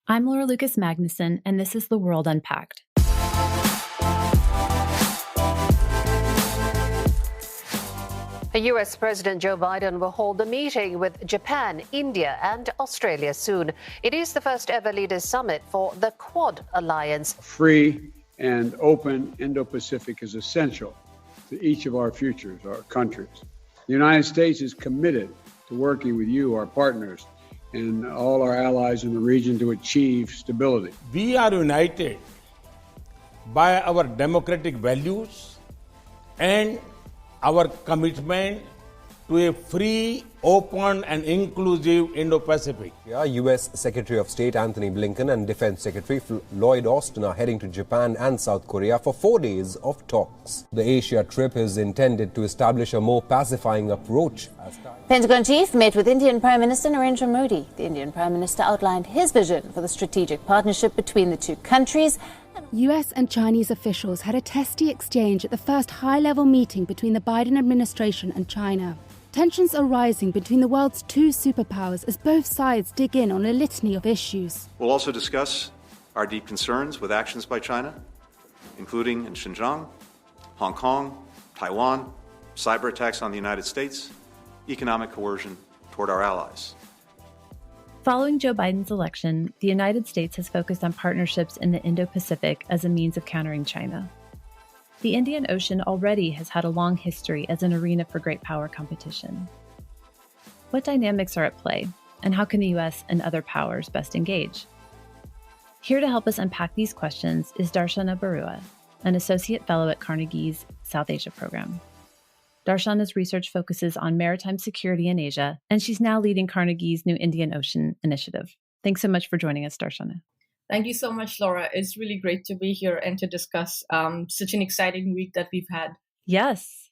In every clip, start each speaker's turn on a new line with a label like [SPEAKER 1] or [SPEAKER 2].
[SPEAKER 1] I'm Laura Lucas Magnuson, and this is The World Unpacked.
[SPEAKER 2] U.S. President Joe Biden will hold a meeting with Japan, India, and Australia soon. It is the first ever leaders summit for the Quad Alliance.
[SPEAKER 3] Free and open Indo-Pacific is essential to each of our futures, our countries. The United States is committed to working with you, our partners, and all our allies in the region to achieve stability.
[SPEAKER 4] We are united by our democratic values and our commitment to a free, open, and inclusive Indo-Pacific.
[SPEAKER 5] U.S. Secretary of State Anthony Blinken and Defense Secretary Lloyd Austin are heading to Japan and South Korea for 4 days of talks. The Asia trip is intended to establish a more pacifying approach.
[SPEAKER 6] Pentagon chief met with Indian Prime Minister Narendra Modi. The Indian Prime Minister outlined his vision for the strategic partnership between the two countries.
[SPEAKER 7] US and Chinese officials had a testy exchange at the first high-level meeting between the Biden administration and China. Tensions are rising between the world's two superpowers as both sides dig in on a litany of issues.
[SPEAKER 8] We'll also discuss our deep concerns with actions by China, including in Xinjiang, Hong Kong, Taiwan, cyber attacks on the United States, economic coercion toward our allies.
[SPEAKER 1] Following Joe Biden's election, the United States has focused on partnerships in the Indo-Pacific as a means of countering China. The Indian Ocean already has had a long history as an arena for great power competition. What dynamics are at play, and how can the US and other powers best engage? Here to help us unpack these questions is Darshana Baruah, an associate fellow at Carnegie's South Asia program. Darshana's research focuses on maritime security in Asia, and she's now leading Carnegie's new Indian Ocean initiative. Thanks so much for joining us, Darshana.
[SPEAKER 9] Thank you so much, Laura. It's really great to be here and to discuss such an exciting week that we've had.
[SPEAKER 1] Yes.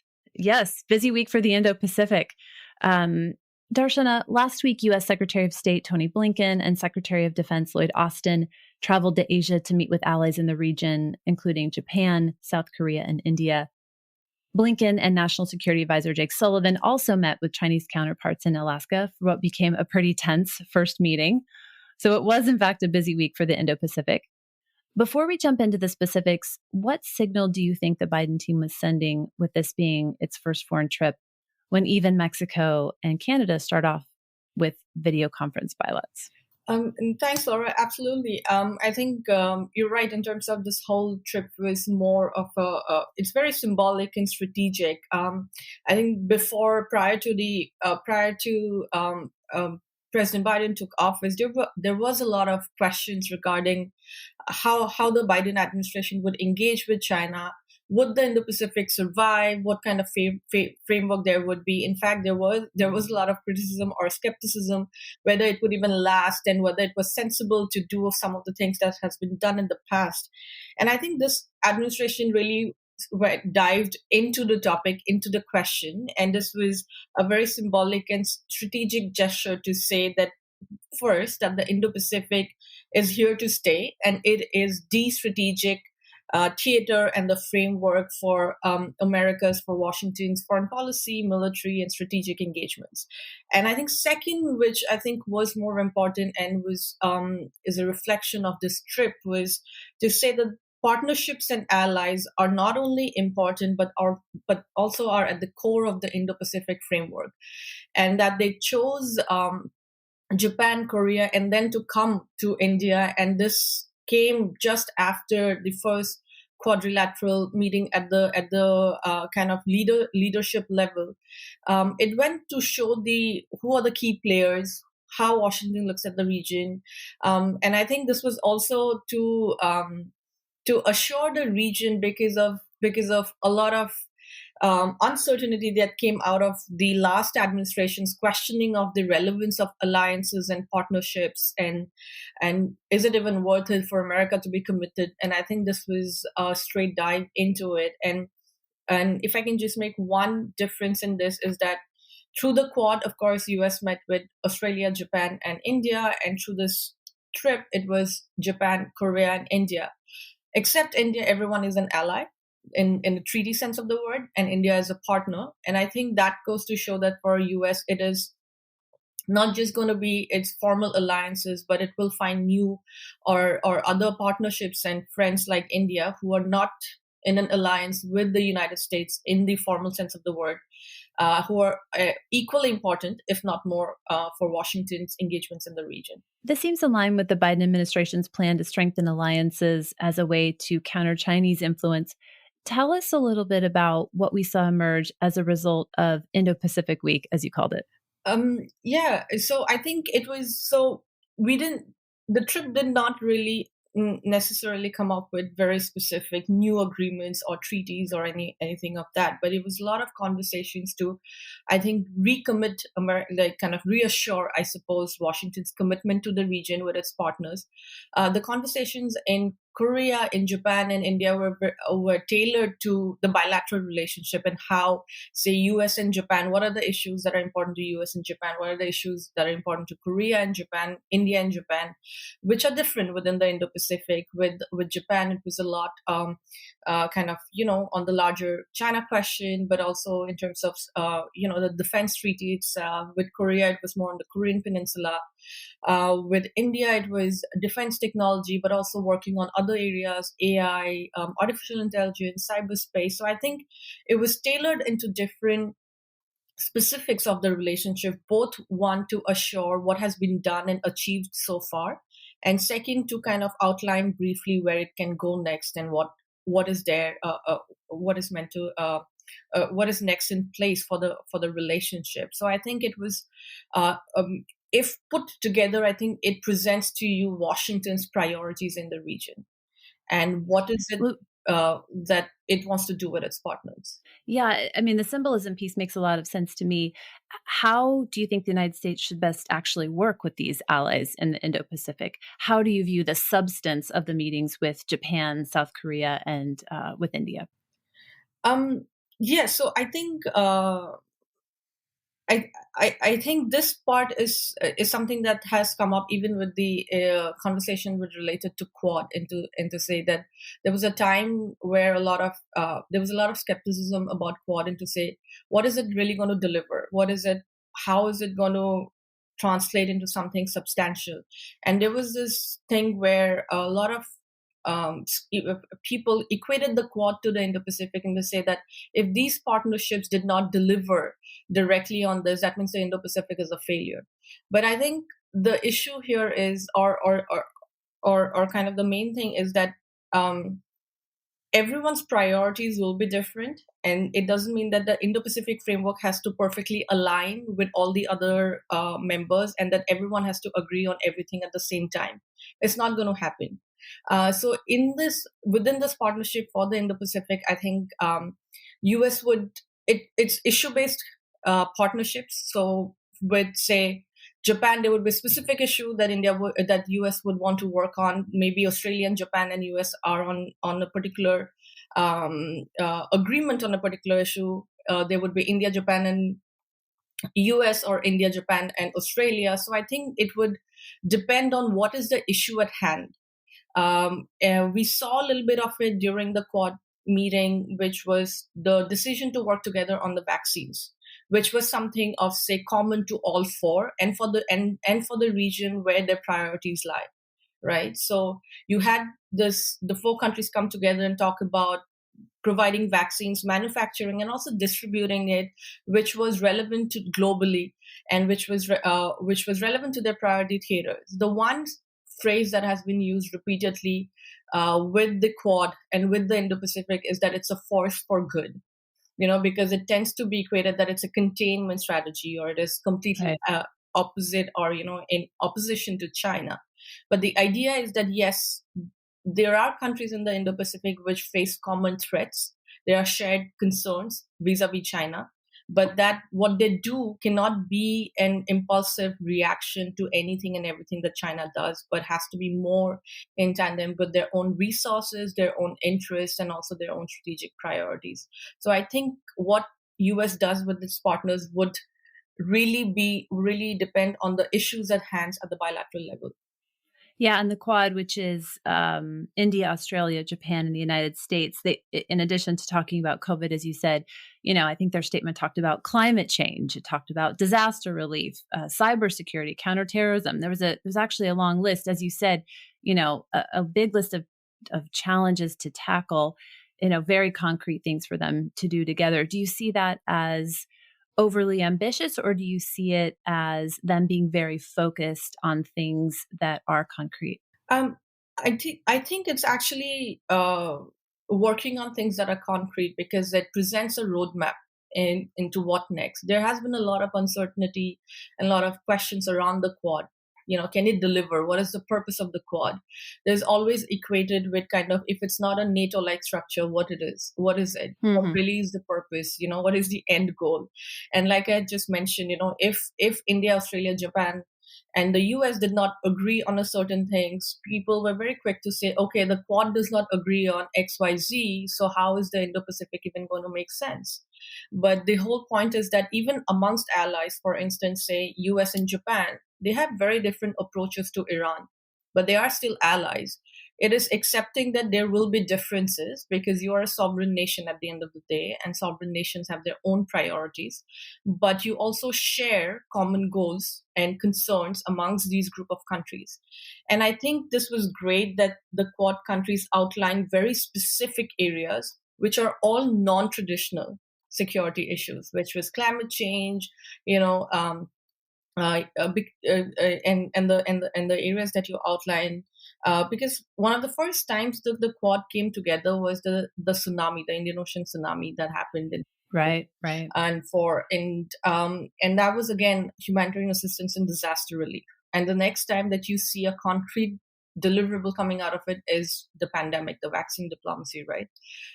[SPEAKER 1] Busy week for the Indo-Pacific. Darshana, last week, U.S. Secretary of State Tony Blinken and Secretary of Defense Lloyd Austin traveled to Asia to meet with allies in the region, including Japan, South Korea, and India. Blinken and National Security Advisor Jake Sullivan also met with Chinese counterparts in Alaska for what became a pretty tense first meeting. So it was, in fact, a busy week for the Indo-Pacific. Before we jump into the specifics, what signal do you think the Biden team was sending with this being its first foreign trip when even Mexico and Canada start off with video conference pilots?
[SPEAKER 9] And thanks, Laura. Absolutely. I think you're right in terms of this whole trip was more of it's very symbolic and strategic. I think prior to President Biden took office, there was a lot of questions regarding how the Biden administration would engage with China. Would the Indo-Pacific survive? What kind of framework there would be? In fact, there was a lot of criticism or skepticism whether it would even last and whether it was sensible to do some of the things that has been done in the past. And I think this administration really dived into the topic, into the question, and this was a very symbolic and strategic gesture to say that first, that the Indo-Pacific is here to stay, and it is the strategic theater and the framework for for Washington's foreign policy, military, and strategic engagements. And I think second, which I think was more important and was is a reflection of this trip, was to say that partnerships and allies are not only important but also are at the core of the Indo-Pacific framework, and that they chose Japan, Korea, and then to come to India, and this came just after the first quadrilateral meeting at the kind of leadership level. It went to show who are the key players, how Washington looks at the region, and I think this was also to assure the region because of a lot of uncertainty that came out of the last administration's questioning of the relevance of alliances and partnerships, and is it even worth it for America to be committed? And I think this was a straight dive into it. And if I can just make one difference in this is that through the Quad, of course, US met with Australia, Japan, and India, and through this trip, it was Japan, Korea, and India. Except India, everyone is an ally in the treaty sense of the word, and India is a partner. And I think that goes to show that for US, it is not just going to be its formal alliances, but it will find new or other partnerships and friends like India who are not in an alliance with the United States in the formal sense of the word, who are equally important, if not more, for Washington's engagements in the region.
[SPEAKER 1] This seems in line with the Biden administration's plan to strengthen alliances as a way to counter Chinese influence. Tell us a little bit about what we saw emerge as a result of Indo-Pacific Week, as you called it.
[SPEAKER 9] Yeah, so I think it was the trip did not really necessarily come up with very specific new agreements or treaties or anything of that, but it was a lot of conversations to, I think, recommit kind of reassure, I suppose, Washington's commitment to the region with its partners. The conversations in Korea, in Japan, and India were tailored to the bilateral relationship and how, say, U.S. and Japan, what are the issues that are important to U.S. and Japan? What are the issues that are important to Korea and Japan, India and Japan, which are different within the Indo-Pacific? With Japan, it was a lot kind of, on the larger China question, but also in terms of, the defense treaties. With Korea, it was more on the Korean Peninsula. With India, it was defense technology, but also working on other areas, AI, artificial intelligence, cyberspace. So I think it was tailored into different specifics of the relationship, both one to assure what has been done and achieved so far, and second to kind of outline briefly where it can go next and what is there, what is meant to. What is next in place for the relationship? So I think it was, if put together, I think it presents to you Washington's priorities in the region and what is it that it wants to do with its partners.
[SPEAKER 1] Yeah, I mean, the symbolism piece makes a lot of sense to me. How do you think the United States should best actually work with these allies in the Indo-Pacific? How do you view the substance of the meetings with Japan, South Korea, and with India?
[SPEAKER 9] Yeah, so I think I think this part is something that has come up even with the conversation related to Quad, and to say that there was a time where there was a lot of skepticism about Quad, and to say, what is it really going to deliver? What is it? How is it going to translate into something substantial? And there was this thing where a lot of people equated the Quad to the Indo-Pacific, and they say that if these partnerships did not deliver directly on this, that means the Indo-Pacific is a failure. But I think the issue here is, or kind of the main thing is that everyone's priorities will be different, and it doesn't mean that the Indo-Pacific framework has to perfectly align with all the other members, and that everyone has to agree on everything at the same time. It's not going to happen. So within this partnership for the Indo-Pacific, I think U.S. it's issue-based partnerships. So with, say, Japan, there would be a specific issue that that U.S. would want to work on. Maybe Australia and Japan and U.S. are on a particular agreement on a particular issue. There would be India, Japan, and U.S., or India, Japan, and Australia. So I think it would depend on what is the issue at hand. We saw a little bit of it during the Quad meeting, which was the decision to work together on the vaccines, which was something of, say, common to all four, and for the region where their priorities lie, right? So you had the four countries come together and talk about providing vaccines, manufacturing, and also distributing it, which was relevant to globally, and which was relevant to their priority theaters. The one phrase that has been used repeatedly with the Quad and with the Indo-Pacific is that it's a force for good, because it tends to be equated that it's a containment strategy, or it is completely opposite, or, in opposition to China. But the idea is that, yes, there are countries in the Indo-Pacific which face common threats. There are shared concerns vis-a-vis China, but that what they do cannot be an impulsive reaction to anything and everything that China does, but has to be more in tandem with their own resources, their own interests, and also their own strategic priorities. So I think what US does with its partners would really depend on the issues at hand at the bilateral level.
[SPEAKER 1] Yeah, and the Quad, which is India, Australia, Japan, and the United States, they, in addition to talking about COVID, as you said, I think their statement talked about climate change. It talked about disaster relief, cybersecurity, counterterrorism. There's actually a long list, as you said, a big list of challenges to tackle, very concrete things for them to do together. Do you see that as overly ambitious, or do you see it as them being very focused on things that are concrete?
[SPEAKER 9] Um, I think it's actually working on things that are concrete because it presents a roadmap into what next. There has been a lot of uncertainty and a lot of questions around the Quad. Can it deliver? What is the purpose of the Quad? There's always equated with kind of, if it's not a NATO-like structure, what it is? What is it? What really is the purpose? What is the end goal? And like I just mentioned, if India, Australia, Japan, and the US did not agree on a certain things, people were very quick to say, okay, the Quad does not agree on XYZ, so how is the Indo-Pacific even going to make sense? But the whole point is that even amongst allies, for instance, say US and Japan, they have very different approaches to Iran, but they are still allies. It is accepting that there will be differences because you are a sovereign nation at the end of the day, and sovereign nations have their own priorities, but you also share common goals and concerns amongst these group of countries. And I think this was great that the Quad countries outlined very specific areas, which are all non-traditional security issues, which was climate change, and the areas that you outline, because one of the first times the Quad came together was the tsunami, the Indian Ocean tsunami that happened in
[SPEAKER 1] Right.
[SPEAKER 9] and that was again humanitarian assistance and disaster relief. And the next time that you see a concrete deliverable coming out of it is the pandemic, the vaccine diplomacy, right?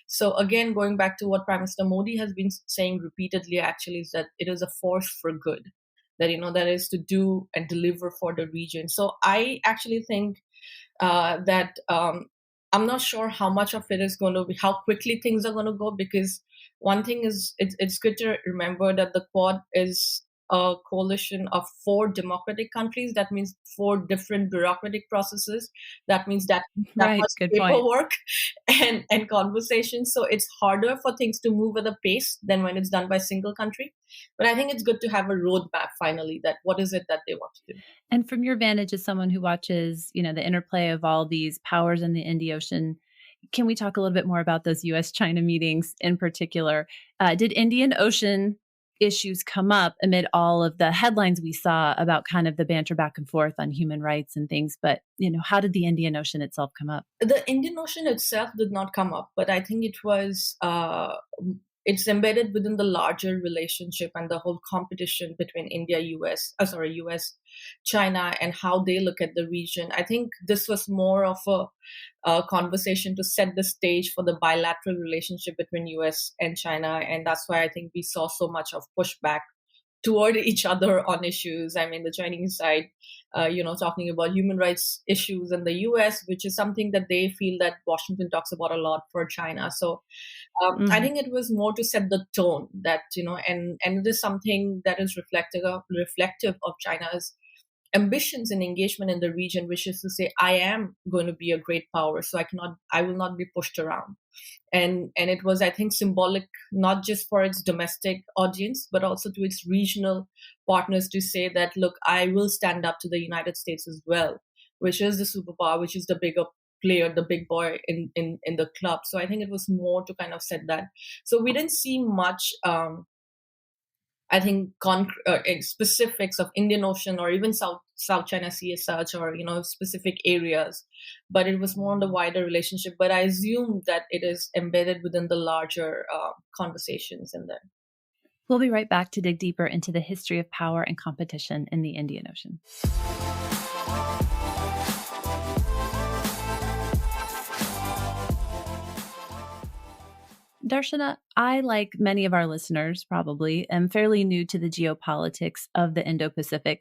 [SPEAKER 9] So again, going back to what Prime Minister Modi has been saying repeatedly, actually, is that it is a force for good, that that is to do and deliver for the region. So I actually think that I'm not sure how much of it is going to be, how quickly things are going to go, because one thing is it's good to remember that the Quad is a coalition of 4 democratic countries. That means 4 different bureaucratic processes. That means that
[SPEAKER 1] Right.
[SPEAKER 9] much
[SPEAKER 1] Good point.
[SPEAKER 9] paperwork and conversations. So it's harder for things to move at a pace than when it's done by a single country. But I think it's good to have a roadmap finally, that what is it that they want to do.
[SPEAKER 1] And from your vantage as someone who watches, the interplay of all these powers in the Indian Ocean, can we talk a little bit more about those U.S.-China meetings in particular? Did Indian Ocean issues come up amid all of the headlines we saw about kind of the banter back and forth on human rights and things? But, how did the Indian Ocean itself come up?
[SPEAKER 9] The Indian Ocean itself did not come up, but I think it was it's embedded within the larger relationship and the whole competition between US, China, and how they look at the region. I think this was more of a conversation to set the stage for the bilateral relationship between US and China. And that's why I think we saw so much of pushback toward each other on issues. I mean, the Chinese side, talking about human rights issues in the US, which is something that they feel that Washington talks about a lot for China. So I think it was more to set the tone that, and it is something that is reflective of China's ambitions and engagement in the region, which is to say, I am going to be a great power, so I will not be pushed around. And it was, I think, symbolic, not just for its domestic audience, but also to its regional partners, to say that, look, I will stand up to the United States as well, which is the superpower, which is the bigger player, the big boy in the club. So I think it was more to kind of set that. So we didn't see much, I think, specifics of Indian Ocean or even South China Sea as such, or specific areas, but it was more on the wider relationship. But I assume that it is embedded within the larger conversations in there.
[SPEAKER 1] We'll be right back to dig deeper into the history of power and competition in the Indian Ocean. Darshana, I, like many of our listeners probably, am fairly new to the geopolitics of the Indo-Pacific.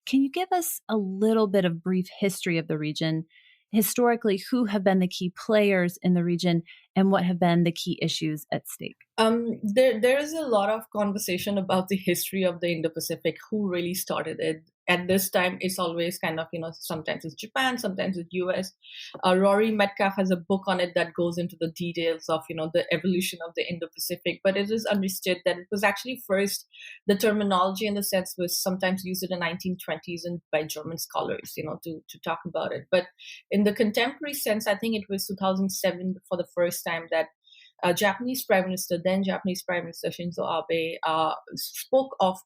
[SPEAKER 1] Can you give us a little bit of brief history of the region? Historically, who have been the key players in the region and what have been the key issues at stake?
[SPEAKER 9] There is a lot of conversation about the history of the Indo-Pacific, who really started it. at this time, it's always kind of, sometimes it's Japan, sometimes it's US. Rory Metcalf has a book on it that goes into the details of, the evolution of the Indo-Pacific. But it is understood that it was actually first, the terminology in the sense was sometimes used in the 1920s and by German scholars, to talk about it. But in the contemporary sense, I think it was 2007 for the first time that then Japanese Prime Minister Shinzo Abe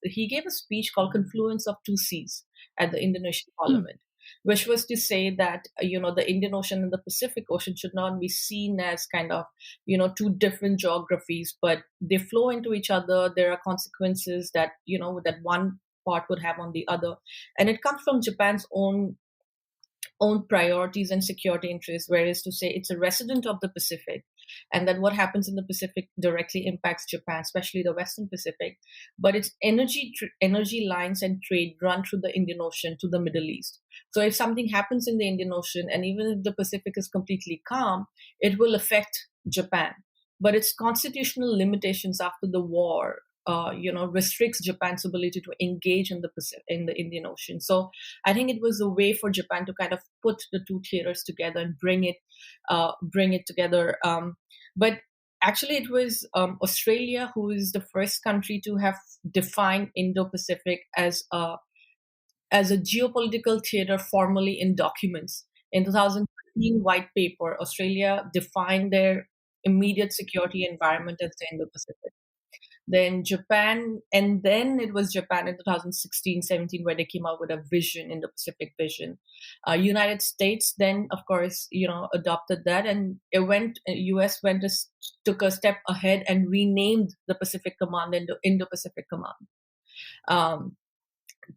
[SPEAKER 9] he gave a speech called Confluence of Two Seas at the Indonesian Parliament, which was to say that, the Indian Ocean and the Pacific Ocean should not be seen as kind of, two different geographies, but they flow into each other. There are consequences that, that one part would have on the other. And it comes from Japan's own priorities and security interests, whereas to say it's a resident of the Pacific, and that what happens in the Pacific directly impacts Japan, especially the Western Pacific. But its energy lines and trade run through the Indian Ocean to the Middle East. So if something happens in the Indian Ocean, and even if the Pacific is completely calm, it will affect Japan. But its constitutional limitations after the war restricts Japan's ability to engage in the Indian Ocean. So I think it was a way for Japan to kind of put the two theaters together and bring it together. But actually, it was Australia who is the first country to have defined Indo-Pacific as a geopolitical theater formally in documents. In 2013 white paper, Australia defined their immediate security environment as the Indo-Pacific. Then Japan, and then it was Japan in 2016-17 where they came out with a vision, in the Pacific vision. United States then, of course, adopted that, and US took a step ahead and renamed the Pacific Command into Indo-Pacific Command.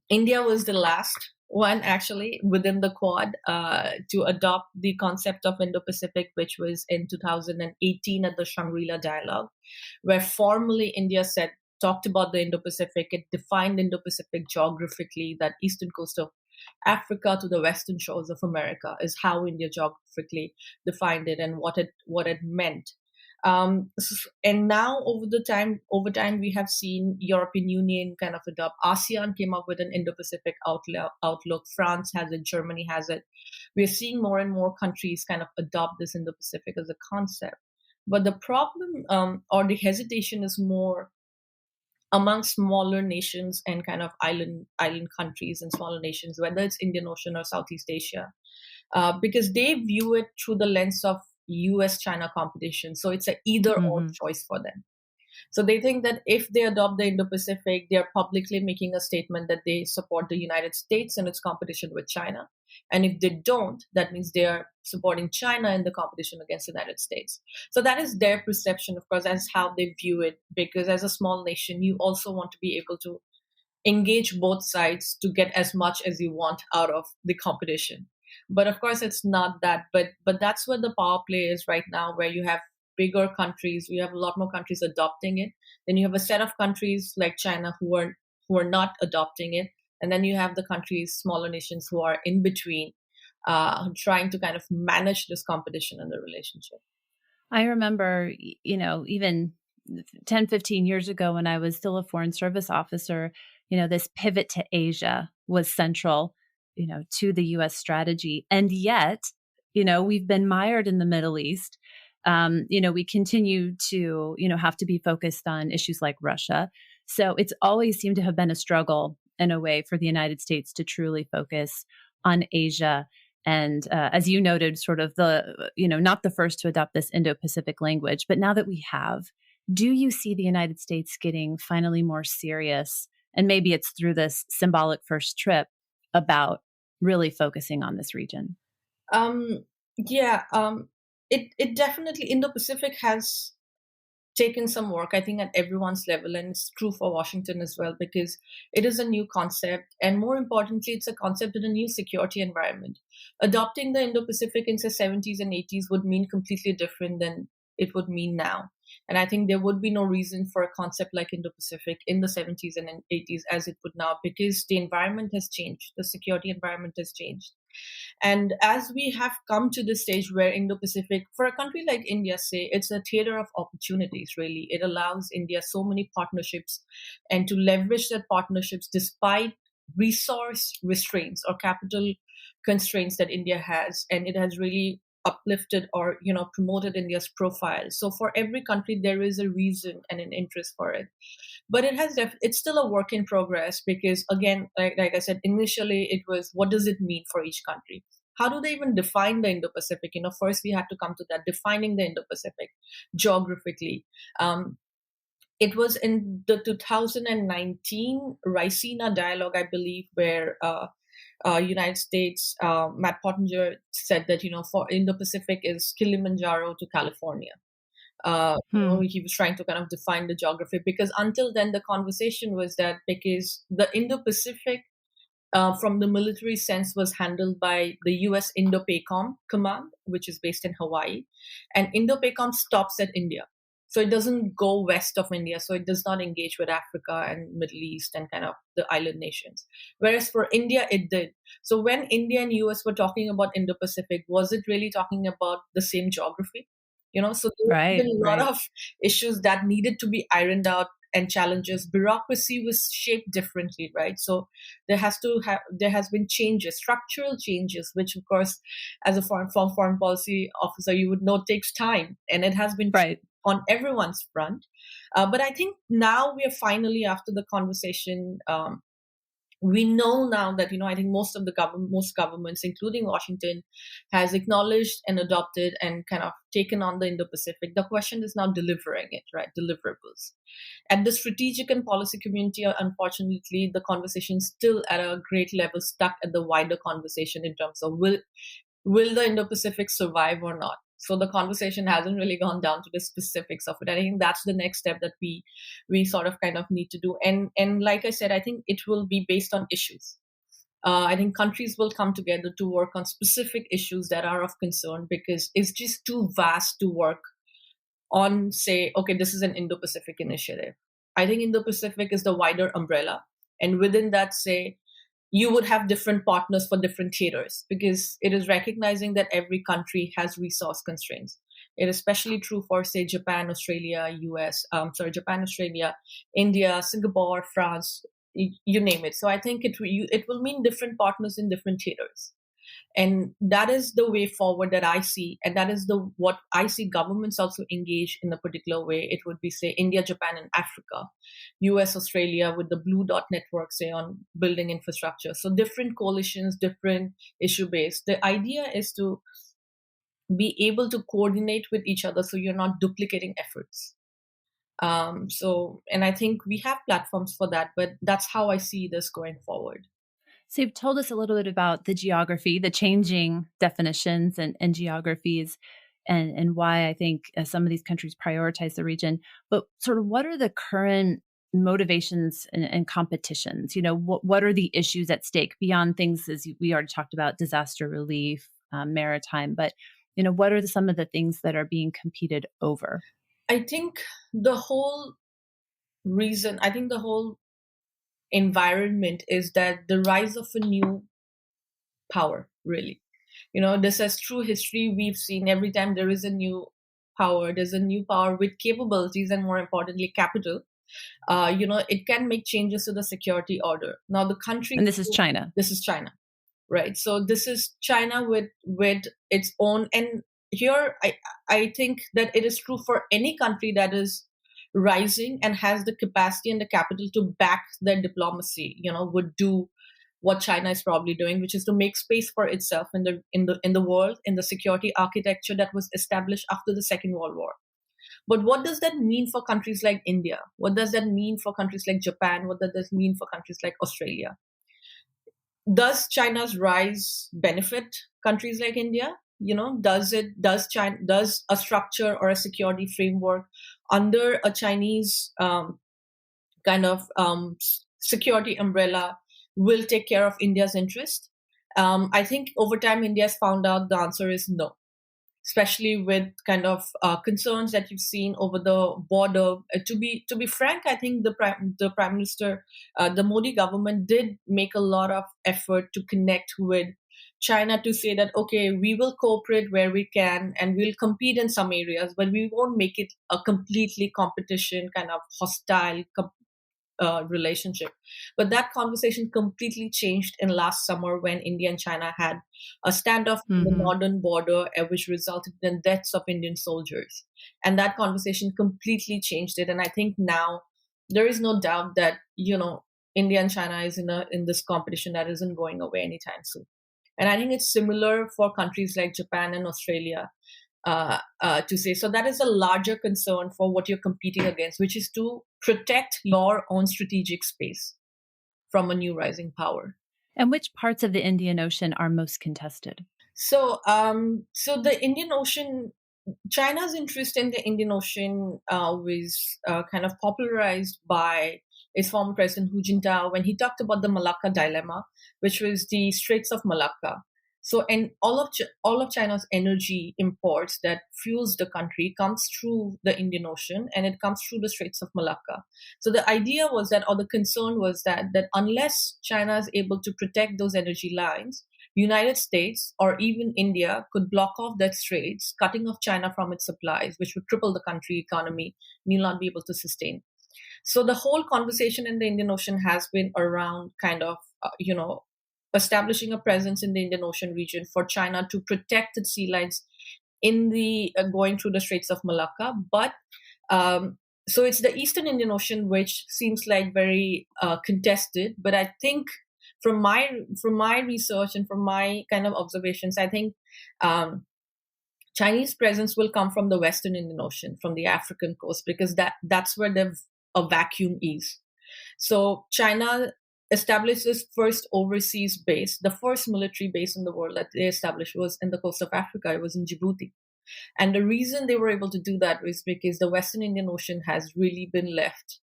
[SPEAKER 9] India was the last one actually within the Quad to adopt the concept of Indo-Pacific, which was in 2018 at the Shangri-La Dialogue, where formally India talked about the Indo-Pacific. It defined Indo-Pacific geographically, that eastern coast of Africa to the western shores of America is how India geographically defined it and what it meant. And now over time, we have seen European Union kind of adopt. ASEAN came up with an Indo-Pacific outlook. France has it. Germany has it. We're seeing more and more countries kind of adopt this Indo-Pacific as a concept. But the problem or the hesitation is more among smaller nations and kind of island countries and smaller nations, whether it's Indian Ocean or Southeast Asia, because they view it through the lens of US-China competition. So it's an either-or choice for them. So they think that if they adopt the Indo-Pacific, they're publicly making a statement that they support the United States and its competition with China. And if they don't, that means they are supporting China in the competition against the United States. So that is their perception, of course, as how they view it, because as a small nation, you also want to be able to engage both sides to get as much as you want out of the competition. But of course, it's not that. But that's where the power play is right now, where you have bigger countries. We have a lot more countries adopting it. Then you have a set of countries like China who are not adopting it. And then you have the countries, smaller nations who are in between, trying to kind of manage this competition in the relationship.
[SPEAKER 1] I remember, even 10, 15 years ago when I was still a foreign service officer, this pivot to Asia was central to the U.S. strategy. And yet, we've been mired in the Middle East. We continue to, have to be focused on issues like Russia. So it's always seemed to have been a struggle in a way for the United States to truly focus on Asia. And as you noted, sort of not the first to adopt this Indo-Pacific language, but now that we have, do you see the United States getting finally more serious? And maybe it's through this symbolic first trip about really focusing on this region.
[SPEAKER 9] It definitely, Indo-Pacific has taken some work, I think, at everyone's level, and it's true for Washington as well, because it is a new concept, and more importantly, it's a concept in a new security environment. Adopting the Indo-Pacific in the 70s and 80s would mean completely different than it would mean now. And I think there would be no reason for a concept like Indo-Pacific in the 70s and 80s as it would now, because the environment has changed, the security environment has changed. And as we have come to the stage where Indo-Pacific, for a country like India, say, it's a theater of opportunities, really. It allows India so many partnerships and to leverage that partnerships despite resource restraints or capital constraints that India has, and it has really uplifted or promoted India's profile. So for every country, there is a reason and an interest for it. But it's still a work in progress because, again, like I said, initially it was what does it mean for each country? How do they even define the Indo-Pacific? First we had to come to that, defining the Indo-Pacific geographically. It was in the 2019 Raisina dialogue, I believe, where United States, Matt Pottinger said that, for Indo-Pacific is Kilimanjaro to California. He was trying to kind of define the geography because until then the conversation was that because the Indo-Pacific from the military sense was handled by the US Indo-PACOM command, which is based in Hawaii, and Indo-PACOM stops at India. So it doesn't go west of India. So it does not engage with Africa and Middle East and kind of the island nations. Whereas for India, it did. So when India and US were talking about Indo-Pacific, was it really talking about the same geography? So there have been a lot of issues that needed to be ironed out and challenges. Bureaucracy was shaped differently, right? So there has been changes, structural changes, which of course, as a foreign policy officer, you would know takes time, and it has been on everyone's front. But I think now we are finally, after the conversation, we know now that, I think most governments, including Washington, has acknowledged and adopted and kind of taken on the Indo-Pacific. The question is now delivering it, right? Deliverables. At the strategic and policy community, unfortunately, the conversation is still at a great level, stuck at the wider conversation in terms of will the Indo-Pacific survive or not? So the conversation hasn't really gone down to the specifics of it. I think that's the next step that we sort of kind of need to do. And like I said, I think it will be based on issues. I think countries will come together to work on specific issues that are of concern because it's just too vast to work on, say, okay, this is an Indo-Pacific initiative. I think Indo-Pacific is the wider umbrella. And within that, say, you would have different partners for different theaters because it is recognizing that every country has resource constraints. It is especially true for, say, Japan, Australia, India, Singapore, France, you name it. So I think it will mean different partners in different theaters. And that is the way forward that I see. And that is what I see governments also engage in a particular way. It would be, say, India, Japan, and Africa, US, Australia with the Blue Dot Network, say, on building infrastructure. So different coalitions, different issue based. The idea is to be able to coordinate with each other so you're not duplicating efforts. And I think we have platforms for that, but that's how I see this going forward.
[SPEAKER 1] So you've told us a little bit about the geography, the changing definitions and geographies, and why I think some of these countries prioritize the region. But sort of what are the current motivations and competitions? What are the issues at stake beyond things, as we already talked about, disaster relief, maritime, but what are some of the things that are being competed over?
[SPEAKER 9] I think the whole environment is that the rise of a new power, really. This is true history. We've seen every time there is a new power, there's a new power with capabilities and, more importantly, capital. It can make changes to the security order. Now, the country...
[SPEAKER 1] And this is China.
[SPEAKER 9] This is China, right? So this is China with its own... And here, I think that it is true for any country that is rising and has the capacity and the capital to back their diplomacy, would do what China is probably doing, which is to make space for itself in the world, in the security architecture that was established after the Second World War. But what does that mean for countries like India? What does that mean for countries like Japan? What does that mean for countries like Australia? Does China's rise benefit countries like India? Does a structure or a security framework under a Chinese kind of security umbrella will take care of India's interest? I think over time, India has found out the answer is no, especially with kind of concerns that you've seen over the border. To be frank, I think the Prime Minister, the Modi government did make a lot of effort to connect with China to say that, okay, we will cooperate where we can and we'll compete in some areas, but we won't make it a completely competition, kind of hostile relationship. But that conversation completely changed in last summer when India and China had a standoff on the northern border, which resulted in deaths of Indian soldiers. And that conversation completely changed it. And I think now there is no doubt that, India and China is in this competition that isn't going away anytime soon. And I think it's similar for countries like Japan and Australia to say. So that is a larger concern for what you're competing against, which is to protect your own strategic space from a new rising power.
[SPEAKER 1] And which parts of the Indian Ocean are most contested?
[SPEAKER 9] So the Indian Ocean, China's interest in the Indian Ocean was kind of popularized by its former president Hu Jintao when he talked about the Malacca dilemma, which was the Straits of Malacca. So, and all of China's energy imports that fuels the country comes through the Indian Ocean, and it comes through the Straits of Malacca. So the idea was that, or the concern was that unless China is able to protect those energy lines, United States or even India could block off that straits, cutting off China from its supplies, which would cripple the country economy and you'll not be able to sustain. So the whole conversation in the Indian Ocean has been around kind of, establishing a presence in the Indian Ocean region for China to protect its sea lines in the going through the Straits of Malacca. But so it's the Eastern Indian Ocean, which seems like very contested. But I think from my research and from my kind of observations, I think Chinese presence will come from the Western Indian Ocean, from the African coast, because that's where a vacuum is. So China established its first overseas base. The first military base in the world that they established was in the coast of Africa. It was in Djibouti. And the reason they were able to do that was because the Western Indian Ocean has really been left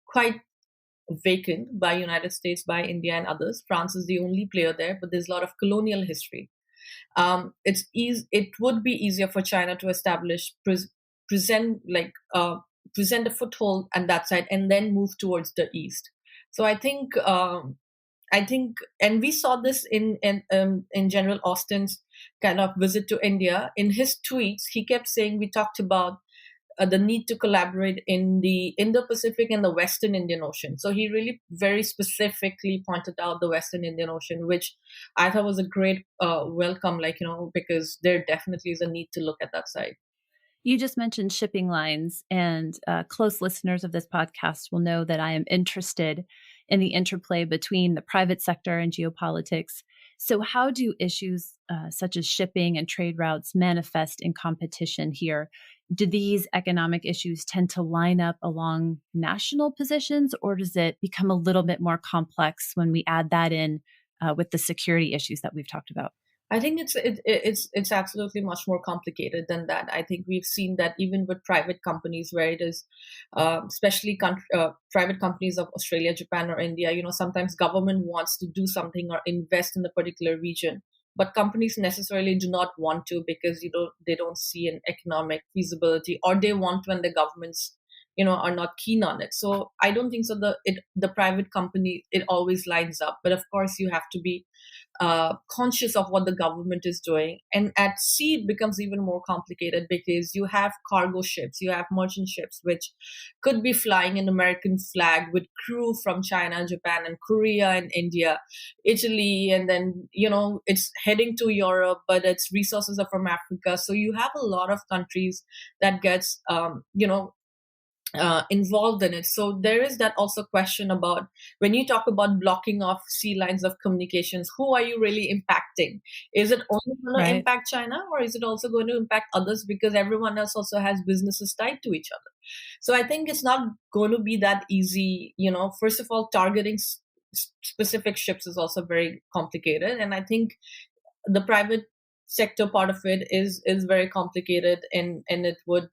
[SPEAKER 9] quite vacant by United States, by India and others. France is the only player there, but there's a lot of colonial history. It would be easier for China to establish, present a foothold on that side, and then move towards the east. So I think, and we saw this in General Austin's kind of visit to India. In his tweets, he kept saying, we talked about the need to collaborate in the Indo-Pacific and the Western Indian Ocean. So he really very specifically pointed out the Western Indian Ocean, which I thought was a great welcome, because there definitely is a need to look at that side.
[SPEAKER 1] You just mentioned shipping lines, and close listeners of this podcast will know that I am interested in the interplay between the private sector and geopolitics. So how do issues such as shipping and trade routes manifest in competition here? Do these economic issues tend to line up along national positions, or does it become a little bit more complex when we add that in with the security issues that we've talked about?
[SPEAKER 9] I think it's absolutely much more complicated than that. I think we've seen that even with private companies, where it is, especially private companies of Australia, Japan, or India. Sometimes government wants to do something or invest in a particular region, but companies necessarily do not want to because they don't see an economic feasibility, or they want when the governments are not keen on it. So I don't think so. The private company, it always lines up, but of course you have to be conscious of what the government is doing. And at sea, it becomes even more complicated because you have cargo ships, you have merchant ships, which could be flying an American flag with crew from China, Japan, and Korea, and India, Italy, and then, it's heading to Europe, but its resources are from Africa. So you have a lot of countries that gets, involved in it. So there is that also question about when you talk about blocking off sea lines of communications, who are you really impacting? Is it only going to impact China, or is it also going to impact others, because everyone else also has businesses tied to each other? So I think it's not going to be that easy. First of all, targeting specific ships is also very complicated. And I think the private sector part of it is very complicated, and it would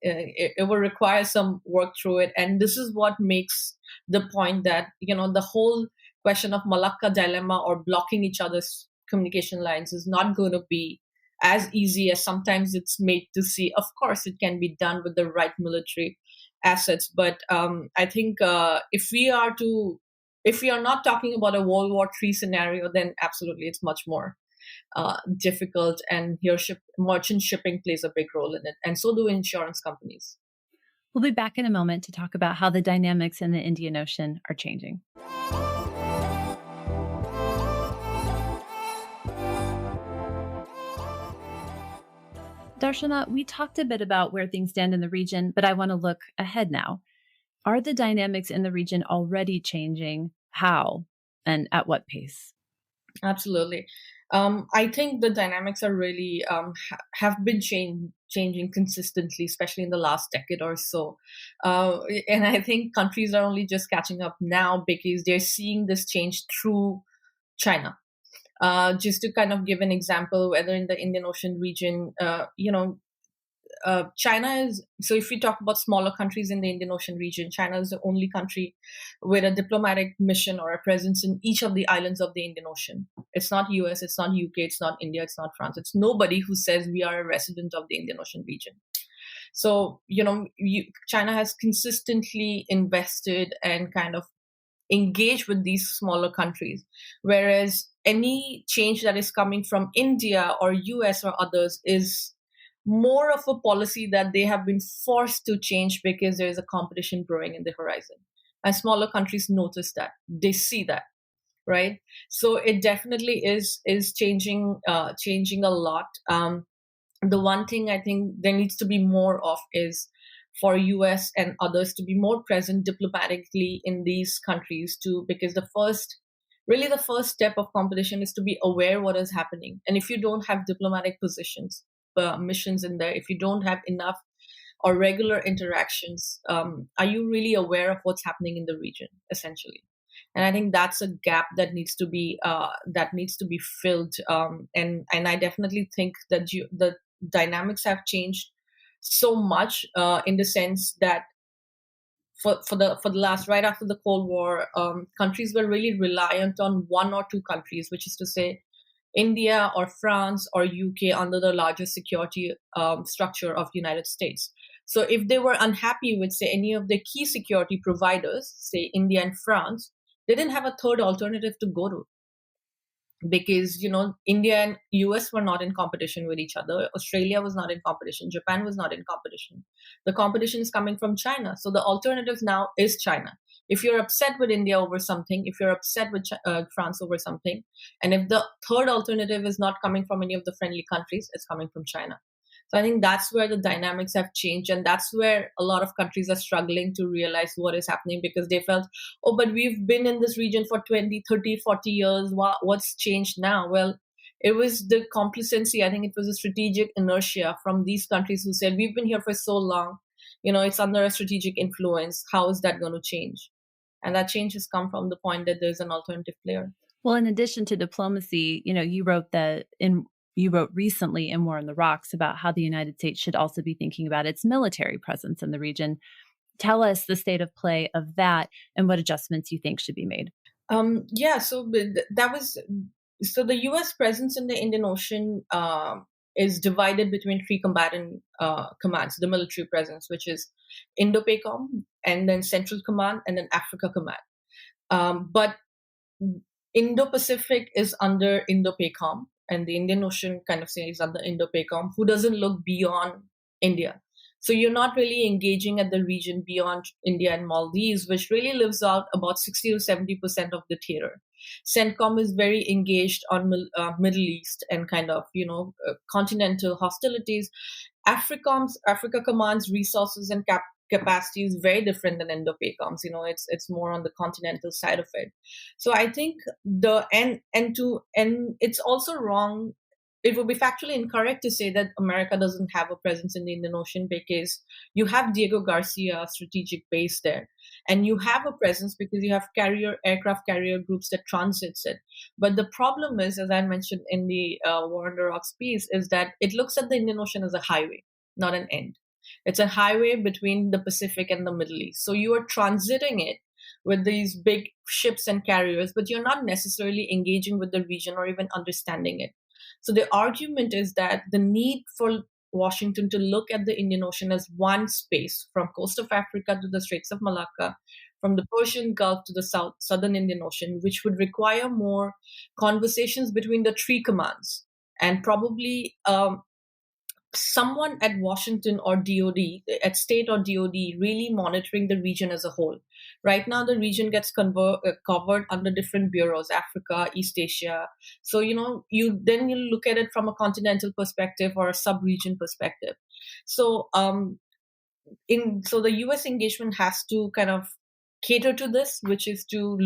[SPEAKER 9] it will require some work through it. And this is what makes the point that, the whole question of Malacca dilemma or blocking each other's communication lines is not going to be as easy as sometimes it's made to see. Of course, it can be done with the right military assets. But I think if we are not talking about a World War III scenario, then absolutely it's much more difficult, and here merchant shipping plays a big role in it, and so do insurance companies.
[SPEAKER 1] We'll be back in a moment to talk about how the dynamics in the Indian Ocean are changing. Darshana, we talked a bit about where things stand in the region, but I want to look ahead now. Are the dynamics in the region already changing? How and at what pace?
[SPEAKER 9] Absolutely. I think the dynamics are really have been changing consistently, especially in the last decade or so. And I think countries are only just catching up now because they're seeing this change through China. Just to kind of give an example, whether in the Indian Ocean region, China is, so if we talk about smaller countries in the Indian Ocean region, China is the only country with a diplomatic mission or a presence in each of the islands of the Indian Ocean. It's not US, it's not UK, it's not India, it's not France. It's nobody who says we are a resident of the Indian Ocean region. So, China has consistently invested and kind of engaged with these smaller countries, whereas any change that is coming from India or US or others is more of a policy that they have been forced to change because there is a competition brewing in the horizon. And smaller countries notice that. They see that, right? So it definitely is changing a lot. The one thing I think there needs to be more of is for US and others to be more present diplomatically in these countries too, because the first step of competition is to be aware what is happening. And if you don't have diplomatic positions, missions in there, if you don't have enough or regular interactions, are you really aware of what's happening in the region, essentially? And I think that's a gap that needs to be filled. And I definitely think that the dynamics have changed so much in the sense that for the last, right after the Cold War, countries were really reliant on one or two countries, which is to say India or France or UK under the larger security structure of the United States. So if they were unhappy with, say, any of the key security providers, say India and France, they didn't have a third alternative to go to. Because, India and US were not in competition with each other. Australia was not in competition. Japan was not in competition. The competition is coming from China. So the alternative now is China. If you're upset with India over something, if you're upset with France over something, and if the third alternative is not coming from any of the friendly countries, it's coming from China. So I think that's where the dynamics have changed. And that's where a lot of countries are struggling to realize what is happening, because they felt, oh, but we've been in this region for 20, 30, 40 years. What's changed now? Well, it was the complacency. I think it was a strategic inertia from these countries who said, we've been here for so long. It's under a strategic influence. How is that going to change? And that change has come from the point that there's an alternative player.
[SPEAKER 1] Well, in addition to diplomacy, you wrote recently in War on the Rocks about how the United States should also be thinking about its military presence in the region. Tell us the state of play of that and what adjustments you think should be made.
[SPEAKER 9] So the U.S. presence in the Indian Ocean is divided between three combatant commands, the military presence, which is Indo-Pacific, and then Central Command, and then Africa Command. But Indo-Pacific is under Indo-Pacific, and the Indian Ocean kind of stays under Indo-Pacific, who doesn't look beyond India. So you're not really engaging at the region beyond India and Maldives, which really lives out about 60 to 70% of the theater. CENTCOM is very engaged on Middle East and kind of, continental hostilities. Africa Command's resources and capacity is very different than Indo-Pacific's. It's more on the continental side of it. So I think and it's also wrong. It would be factually incorrect to say that America doesn't have a presence in the Indian Ocean, because you have Diego Garcia strategic base there, and you have a presence because you have aircraft carrier groups that transits it. But the problem is, as I mentioned in the War on the Rocks piece, is that it looks at the Indian Ocean as a highway, not an end. It's a highway between the Pacific and the Middle East. So you are transiting it with these big ships and carriers, but you're not necessarily engaging with the region or even understanding it. So the argument is that the need for Washington to look at the Indian Ocean as one space, from coast of Africa to the Straits of Malacca, from the Persian Gulf to the southern Indian Ocean, which would require more conversations between the three commands, and probably someone at Washington or DOD, at state or DOD, really monitoring the region as a whole. Right now, the region gets covered under different bureaus: Africa, East Asia. So you look at it from a continental perspective or a sub-region perspective. So so the U.S. engagement has to kind of cater to this, which is to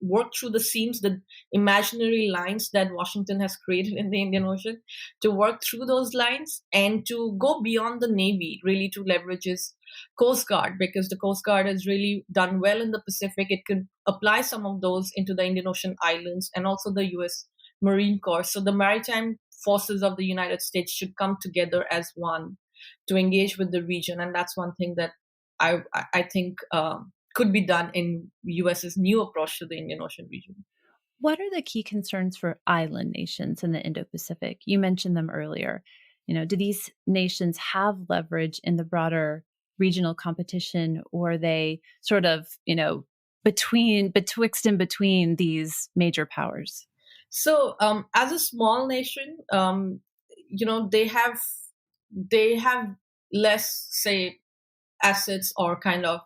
[SPEAKER 9] work through the seams, the imaginary lines that Washington has created in the Indian Ocean, to work through those lines and to go beyond the Navy, really to leverage its Coast Guard, because the Coast Guard has really done well in the Pacific. It could apply some of those into the Indian Ocean islands and also the U.S. Marine Corps. So the maritime forces of the United States should come together as one to engage with the region. And that's one thing that I think could be done in US's new approach to the Indian Ocean region.
[SPEAKER 1] What are the key concerns for island nations in the Indo-Pacific? You mentioned them earlier. Do these nations have leverage in the broader regional competition, or are they sort of, betwixt and between these major powers?
[SPEAKER 9] So as a small nation, they have less, say, assets or kind of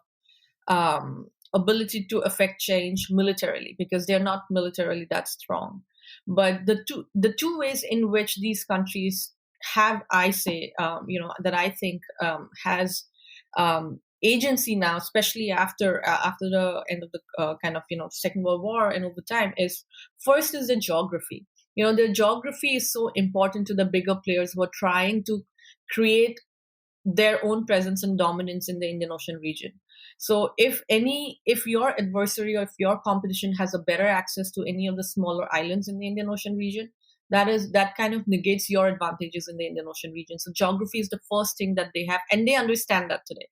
[SPEAKER 9] ability to affect change militarily, because they're not militarily that strong. But the two ways in which these countries have, that I think has agency now, especially after the end of the Second World War and over time, is first is the geography. Their geography is so important to the bigger players who are trying to create their own presence and dominance in the Indian Ocean region. So if your adversary or if your competition has a better access to any of the smaller islands in the Indian Ocean region, that kind of negates your advantages in the Indian Ocean region. So geography is the first thing that they have, and they understand that today.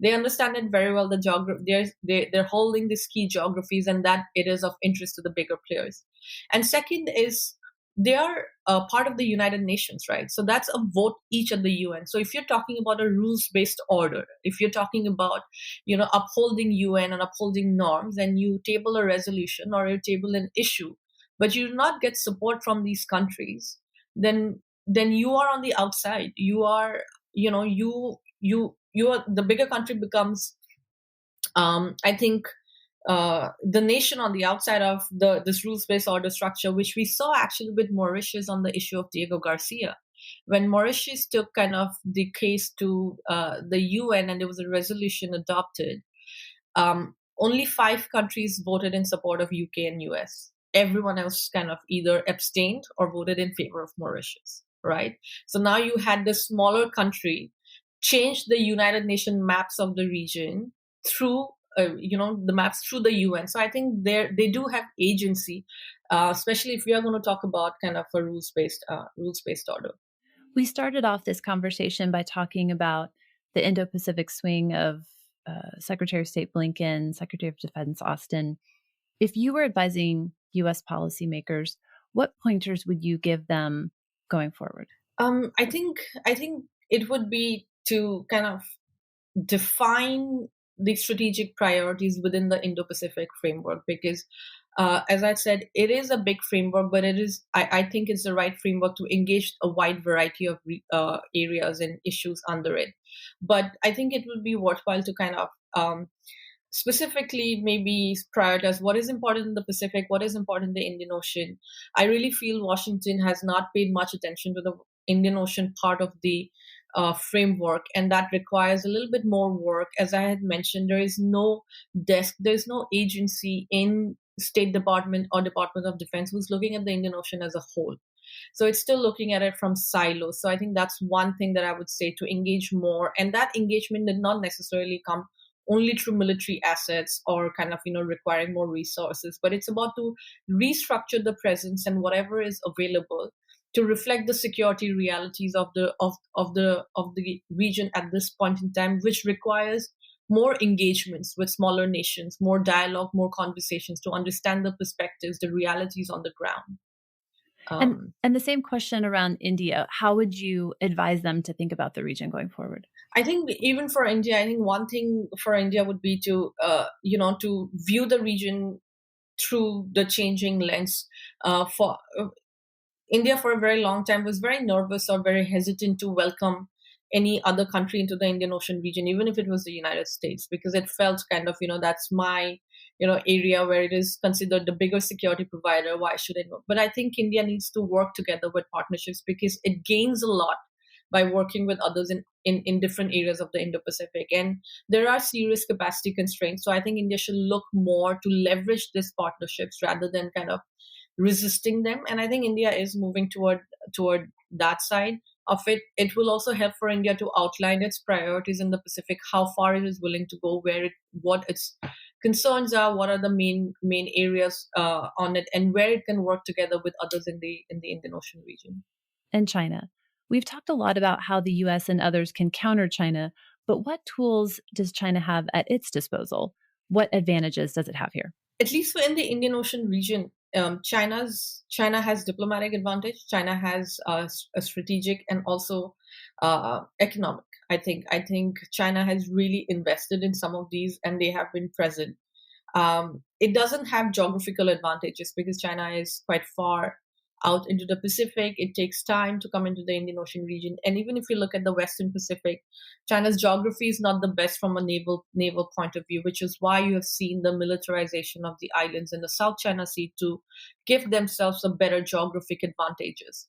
[SPEAKER 9] They understand it very well. They're holding these key geographies, and that it is of interest to the bigger players. And second is, they are part of the United Nations, right? So that's a vote each at the UN. So if you're talking about a rules-based order, if you're talking about, upholding UN and upholding norms, and you table a resolution or you table an issue, but you do not get support from these countries, then you are on the outside. You are, the bigger country becomes, I think, the nation on the outside of this rules-based order structure, which we saw actually with Mauritius on the issue of Diego Garcia. When Mauritius took kind of the case to the UN and there was a resolution adopted, only 5 countries voted in support of UK and US. Everyone else kind of either abstained or voted in favor of Mauritius, right? So now you had this smaller country change the United Nations maps of the region through the maps through the UN. So I think they do have agency, especially if we are going to talk about kind of a rules-based order.
[SPEAKER 1] We started off this conversation by talking about the Indo-Pacific swing of Secretary of State Blinken, Secretary of Defense Austin. If you were advising U.S. policymakers, what pointers would you give them going forward?
[SPEAKER 9] I think it would be to kind of define the strategic priorities within the Indo-Pacific framework, because as I said, it is a big framework, but I think it's the right framework to engage a wide variety of areas and issues under it. But I think it would be worthwhile to kind of specifically maybe prioritize what is important in the Pacific, what is important in the Indian Ocean. I really feel Washington has not paid much attention to the Indian Ocean part of the framework, and that requires a little bit more work. As I had mentioned, there is no desk, there's no agency in State Department or Department of Defense who's looking at the Indian Ocean as a whole. So it's still looking at it from silos. So I think that's one thing that I would say, to engage more. And that engagement did not necessarily come only through military assets or kind of, requiring more resources, but it's about to restructure the presence and whatever is available to reflect the security realities of the region at this point in time, which requires more engagements with smaller nations, more dialogue, more conversations to understand the perspectives, the realities on the ground.
[SPEAKER 1] And the same question around India. How would you advise them to think about the region going forward?
[SPEAKER 9] I think even for India, I think one thing for India would be to, to view the region through the changing lens. India for a very long time was very nervous or very hesitant to welcome any other country into the Indian Ocean region, even if it was the United States, because it felt kind of, that's my, area where it is considered the bigger security provider. Why should I know? But I think India needs to work together with partnerships because it gains a lot by working with others in different areas of the Indo-Pacific. And there are serious capacity constraints. So I think India should look more to leverage these partnerships rather than kind of resisting them. And I think India is moving toward that side of it. It will also help for India to outline its priorities in the Pacific, how far it is willing to go, what its concerns are, what are the main areas on it, and where it can work together with others in the Indian Ocean region.
[SPEAKER 1] And China. We've talked a lot about how the US and others can counter China, but what tools does China have at its disposal? What advantages does it have here?
[SPEAKER 9] At least in the Indian Ocean region, China has diplomatic advantage. China has a strategic and also economic. I think China has really invested in some of these, and they have been present. It doesn't have geographical advantages because China is quite far out into the Pacific. It takes time to come into the Indian Ocean region. And even if you look at the Western Pacific, China's geography is not the best from a naval point of view, which is why you have seen the militarization of the islands in the South China Sea to give themselves a better geographic advantages.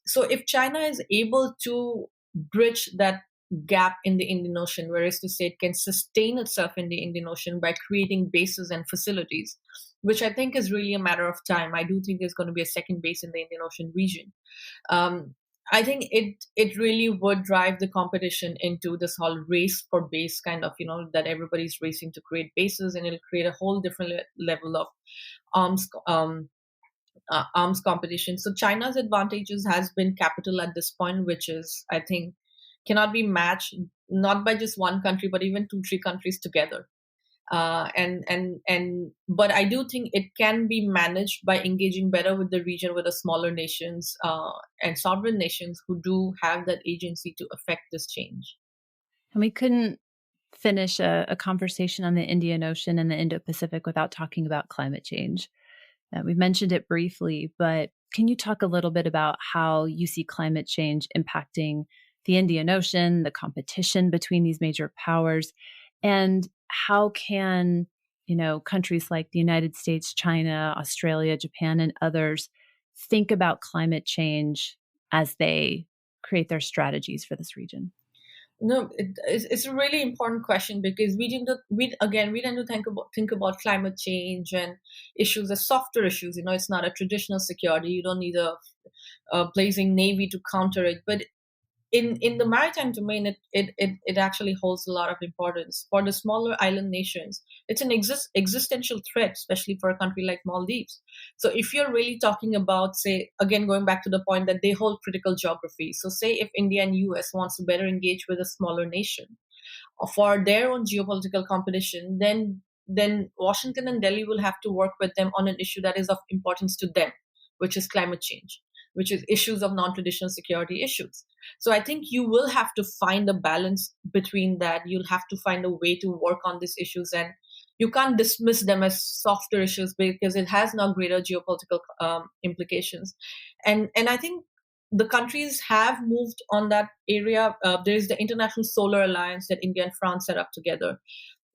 [SPEAKER 9] So if China is able to bridge that gap in the Indian Ocean, whereas to say it can sustain itself in the Indian Ocean by creating bases and facilities, which I think is really a matter of time. I do think there's going to be a second base in the Indian Ocean region. I think it really would drive the competition into this whole race for base kind of, that everybody's racing to create bases, and it'll create a whole different level of arms competition. So China's advantages has been capital at this point, which is, I think, cannot be matched, not by just one country, but even 2-3 countries together. But I do think it can be managed by engaging better with the region, with the smaller nations and sovereign nations who do have that agency to affect this change.
[SPEAKER 1] And we couldn't finish a conversation on the Indian Ocean and the Indo-Pacific without talking about climate change. We mentioned it briefly, but can you talk a little bit about how you see climate change impacting the Indian Ocean, the competition between these major powers, and how can, countries like the United States, China, Australia, Japan, and others think about climate change as they create their strategies for this region?
[SPEAKER 9] No, it's a really important question because we tend to think about climate change and issues as softer issues. It's not a traditional security. You don't need a blazing navy to counter it, but in the maritime domain, it actually holds a lot of importance. For the smaller island nations, it's an existential threat, especially for a country like Maldives. So if you're really talking about, say, again, going back to the point that they hold critical geography. So say if India and US wants to better engage with a smaller nation for their own geopolitical competition, then Washington and Delhi will have to work with them on an issue that is of importance to them, which is climate change, which is issues of non-traditional security issues. So I think you will have to find a balance between that. You'll have to find a way to work on these issues, and you can't dismiss them as softer issues because it has now greater geopolitical implications. And I think the countries have moved on that area. There's the International Solar Alliance that India and France set up together.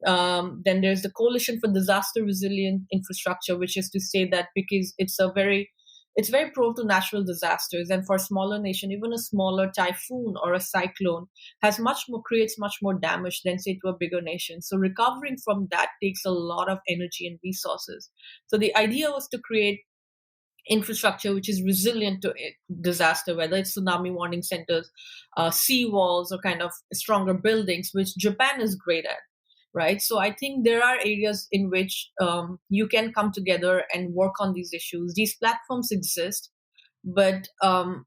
[SPEAKER 9] Then there's the Coalition for Disaster Resilient Infrastructure, which is to say that because it's very prone to natural disasters, and for a smaller nation, even a smaller typhoon or a cyclone creates much more damage than, say, to a bigger nation. So recovering from that takes a lot of energy and resources. So the idea was to create infrastructure which is resilient to disaster, whether it's tsunami warning centers, sea walls, or kind of stronger buildings, which Japan is great at. Right. So I think there are areas in which you can come together and work on these issues. These platforms exist, but I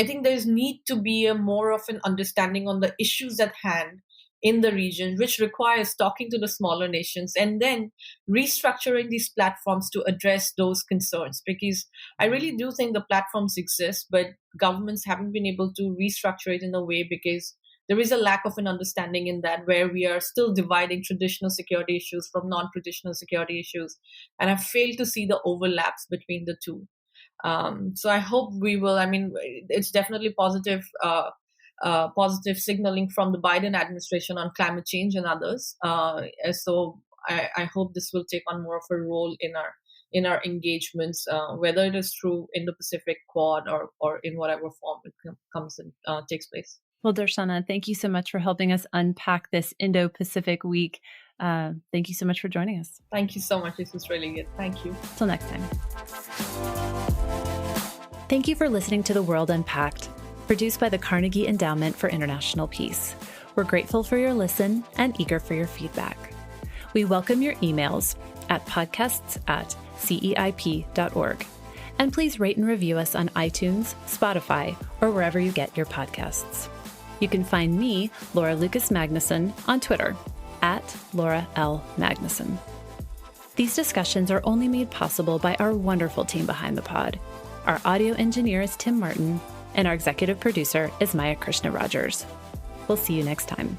[SPEAKER 9] think there's need to be more of an understanding on the issues at hand in the region, which requires talking to the smaller nations and then restructuring these platforms to address those concerns. Because I really do think the platforms exist, but governments haven't been able to restructure it in a way because there is a lack of an understanding in that, where we are still dividing traditional security issues from non-traditional security issues, and have failed to see the overlaps between the two. So I hope we will. I mean, it's definitely positive signaling from the Biden administration on climate change and others. So I hope this will take on more of a role in our engagements, whether it is through Indo-Pacific Quad or in whatever form it comes and takes place.
[SPEAKER 1] Well, Darshana, thank you so much for helping us unpack this Indo-Pacific week. Thank you so much for joining us.
[SPEAKER 9] Thank you so much. This was really good. Thank you.
[SPEAKER 1] Till next time. Thank you for listening to The World Unpacked, produced by the Carnegie Endowment for International Peace. We're grateful for your listen and eager for your feedback. We welcome your emails at podcasts@ceip.org. And please rate and review us on iTunes, Spotify, or wherever you get your podcasts. You can find me, Laura Lucas Magnuson, on Twitter @LauraL.Magnuson. These discussions are only made possible by our wonderful team behind the pod. Our audio engineer is Tim Martin, and our executive producer is Maya Krishna Rogers. We'll see you next time.